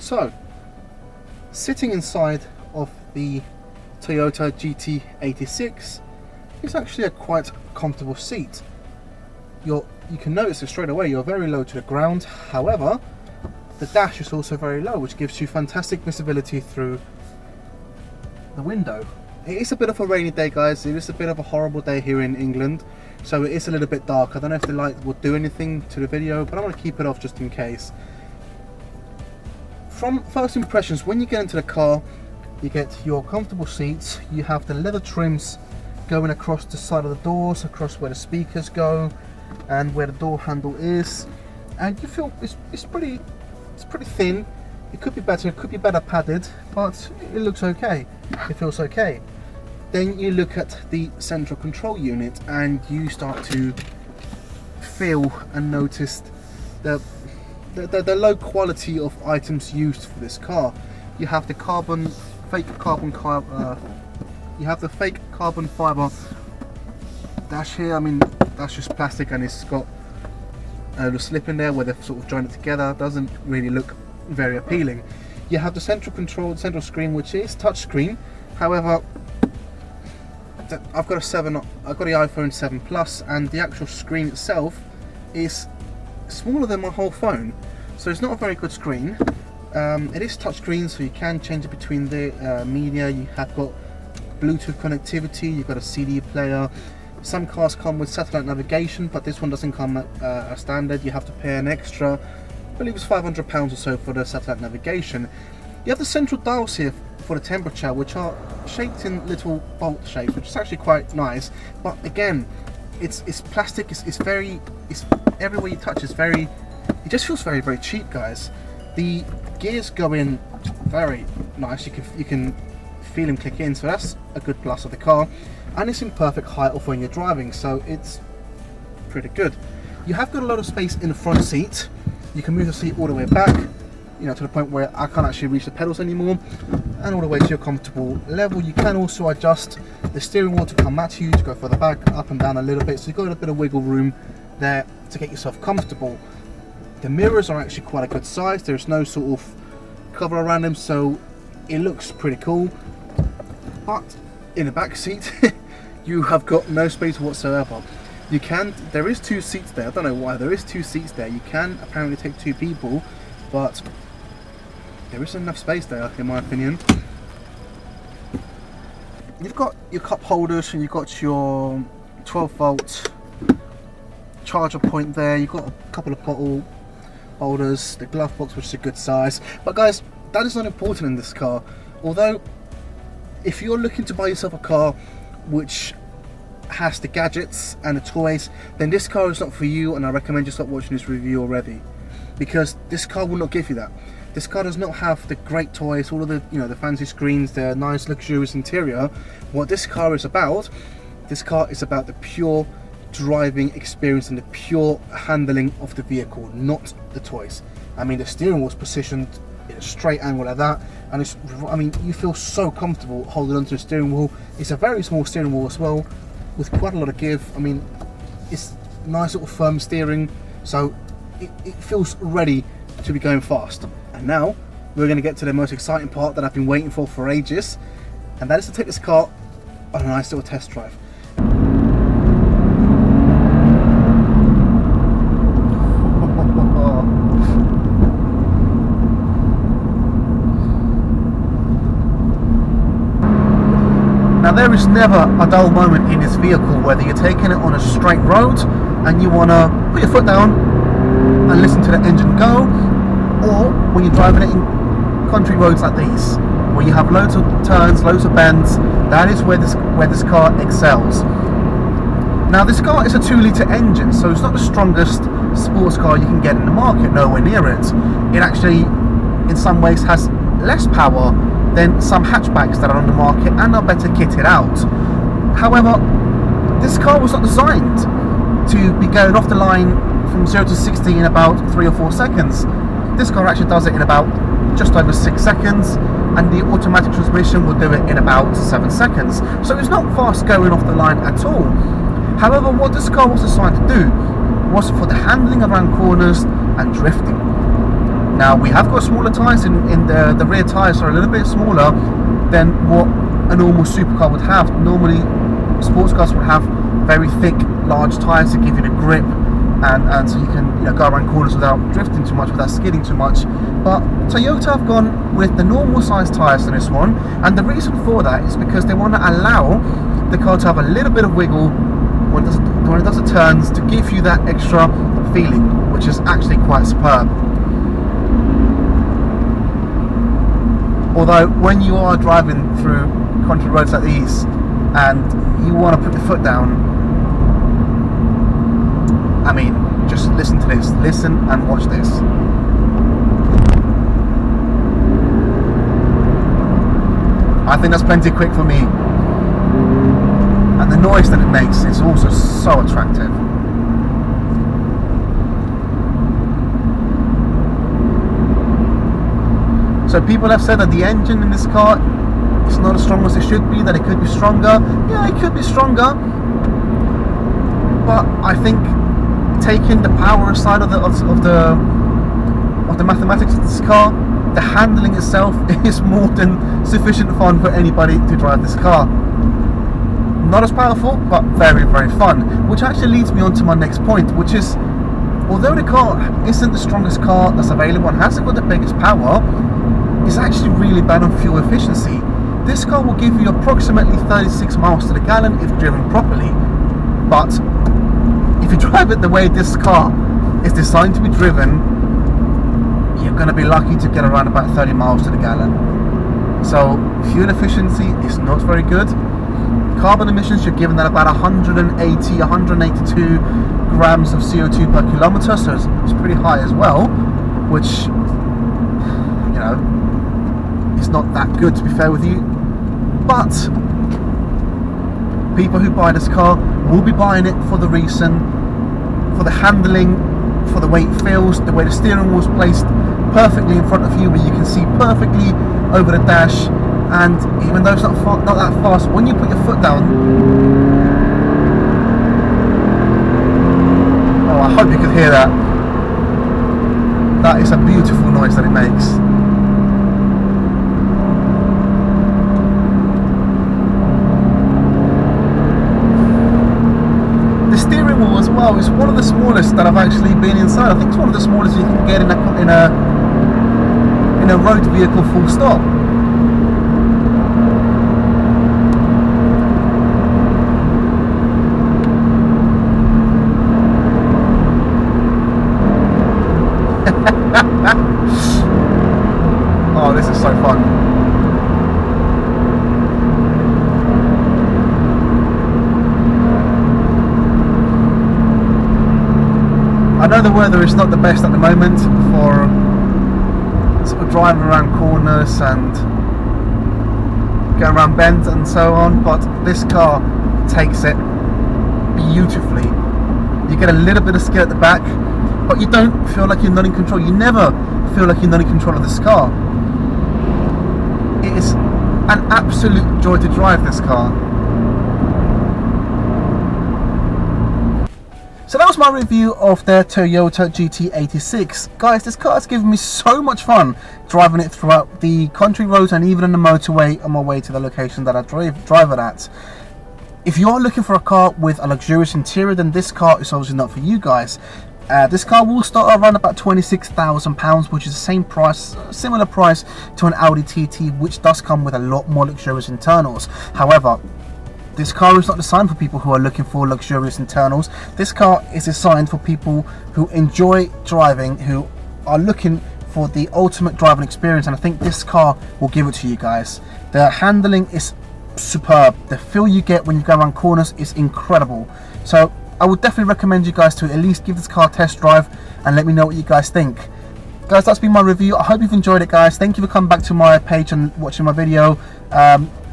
So, sitting inside of the Toyota GT86 is actually a quite comfortable seat. You can notice it straight away, you're very low to the ground. However, the dash is also very low, which gives you fantastic visibility through the window. It is a bit of a rainy day, guys. It is a bit of a horrible day here in England, so it is a little bit dark. I don't know if the light will do anything to the video, but I'm going to keep it off just in case. From first impressions, when you get into the car, you get your comfortable seats. You have the leather trims going across the side of the doors, across where the speakers go, and where the door handle is. And you feel it's pretty thin. It could be better. It could be better padded, but it looks okay. It feels okay. Then you look at the central control unit, and you start to feel and notice the low quality of items used for this car. You have the fake carbon fiber dash here. I mean, that's just plastic, and it's got a little slip in there where they've sort of joined it together. Doesn't really look very appealing. You have the central screen, which is touchscreen. However, I've got the iPhone 7 Plus, and the actual screen itself is smaller than my whole phone, so it's not a very good screen. It is touchscreen, so you can change it between the media. You have got Bluetooth connectivity, you've got a CD player. Some cars come with satellite navigation, but this one doesn't come as standard. You have to pay an extra, I believe it's £500 or so for the satellite navigation. You have the central dials here for the temperature, which are shaped in little bolt shapes, which is actually quite nice. But again, it's plastic. It's everywhere you touch. It just feels very, very cheap, guys. The gears go in very nice. You can feel them click in, so that's a good plus of the car. And it's in perfect height of when you're driving, so it's pretty good. You have got a lot of space in the front seat. You can move the seat all the way back, you know, to the point where I can't actually reach the pedals anymore, and all the way to your comfortable level. You can also adjust the steering wheel to come at you, to go further back, up and down a little bit, so you've got a bit of wiggle room there to get yourself comfortable. The mirrors are actually quite a good size. There's no sort of cover around them, so it looks pretty cool. But in the back seat, you have got no space whatsoever. There is 2 seats there. I don't know why there is 2 seats there. You can apparently take 2 people, but there isn't enough space there, in my opinion. You've got your cup holders, and you've got your 12-volt charger point there. You've got a couple of bottle holders, the glove box, which is a good size. But guys, that is not important in this car. Although, if you're looking to buy yourself a car which has the gadgets and the toys, then this car is not for you, and I recommend you stop watching this review already, because this car will not give you that. This car does not have the great toys, all of the the fancy screens, the nice luxurious interior. What this car is about the pure driving experience and the pure handling of the vehicle, not the toys. I mean, the steering wheel is positioned in a straight angle like that, and you feel so comfortable holding onto the steering wheel. It's a very small steering wheel as well, with quite a lot of give. I mean, it's nice little firm steering, so it feels ready to be going fast. And now we're going to get to the most exciting part that I've been waiting for ages, and that is to take this car on a nice little test drive. Now, there is never a dull moment in this vehicle, whether you're taking it on a straight road and you want to put your foot down and listen to the engine go, or when you're driving it in country roads like these, where you have loads of turns, loads of bends. That is where this car excels. Now, this car is a 2-litre engine, so it's not the strongest sports car you can get in the market, nowhere near it. It actually, in some ways, has less power than some hatchbacks that are on the market and are better kitted out. However, this car was not designed to be going off the line from 0 to 60 in about 3 or 4 seconds. This car actually does it in about just over 6 seconds, and the automatic transmission will do it in about 7 seconds. So it's not fast going off the line at all. However, what this car was designed to do was for the handling around corners and drifting. Now we have got smaller tyres in the rear tyres are a little bit smaller than what a normal supercar would have. Normally sports cars would have very thick, large tyres to give you the grip, and so you can go around corners without drifting too much, without skidding too much. But Toyota have gone with the normal size tyres in this one, and the reason for that is because they want to allow the car to have a little bit of wiggle when it does the turns, to give you that extra feeling, which is actually quite superb. Although when you are driving through country roads like these and you want to put your foot down, I mean, just listen to this, listen and watch this. I think that's plenty quick for me, and the noise that it makes is also so attractive. So people have said that the engine in this car is not as strong as it should be, that it could be stronger. Yeah, it could be stronger, but I think taking the power aside of the mathematics of this car, the handling itself is more than sufficient fun for anybody to drive this car. Not as powerful, but very, very fun. Which actually leads me on to my next point, which is, although the car isn't the strongest car that's available and hasn't got the biggest power, it's actually really bad on fuel efficiency. This car will give you approximately 36 miles to the gallon if driven properly, but if you drive it the way this car is designed to be driven, you're going to be lucky to get around about 30 miles to the gallon. So fuel efficiency is not very good. Carbon emissions, you're given at about 182 grams of CO2 per kilometer, so it's pretty high as well, which, it's not that good, to be fair with you. But people who buy this car will be buying it for the reason, for the handling, for the way it feels, the way the steering wheel is placed perfectly in front of you, where you can see perfectly over the dash. And even though it's not that fast, when you put your foot down, oh, I hope you can hear that. That is a beautiful noise that it makes. The steering wheel as well is one of the smallest that I've actually been inside. I think it's one of the smallest you can get in a road vehicle, full stop. Oh, this is so fun. I know the weather is not the best at the moment for sort of driving around corners and going around bends and so on, but this car takes it beautifully. You get a little bit of skid at the back, but you don't feel like you're not in control. You never feel like you're not in control of this car. It is an absolute joy to drive this car. So that was my review of the Toyota GT86. Guys, this car has given me so much fun driving it throughout the country roads and even on the motorway on my way to the location that I drive it at. If you are looking for a car with a luxurious interior, then this car is obviously not for you guys. This car will start around about £26,000, which is the same price, similar price to an Audi TT, which does come with a lot more luxurious internals. However, this car is not designed for people who are looking for luxurious internals. This car is designed for people who enjoy driving, who are looking for the ultimate driving experience, and I think this car will give it to you guys. The handling is superb. The feel you get when you go around corners is incredible. So I would definitely recommend you guys to at least give this car a test drive and let me know what you guys think. Guys, that's been my review. I hope you've enjoyed it, guys. Thank you for coming back to my page and watching my video.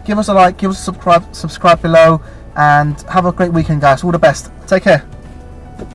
Give us a like, give us a subscribe below, and have a great weekend, guys. All the best. Take care.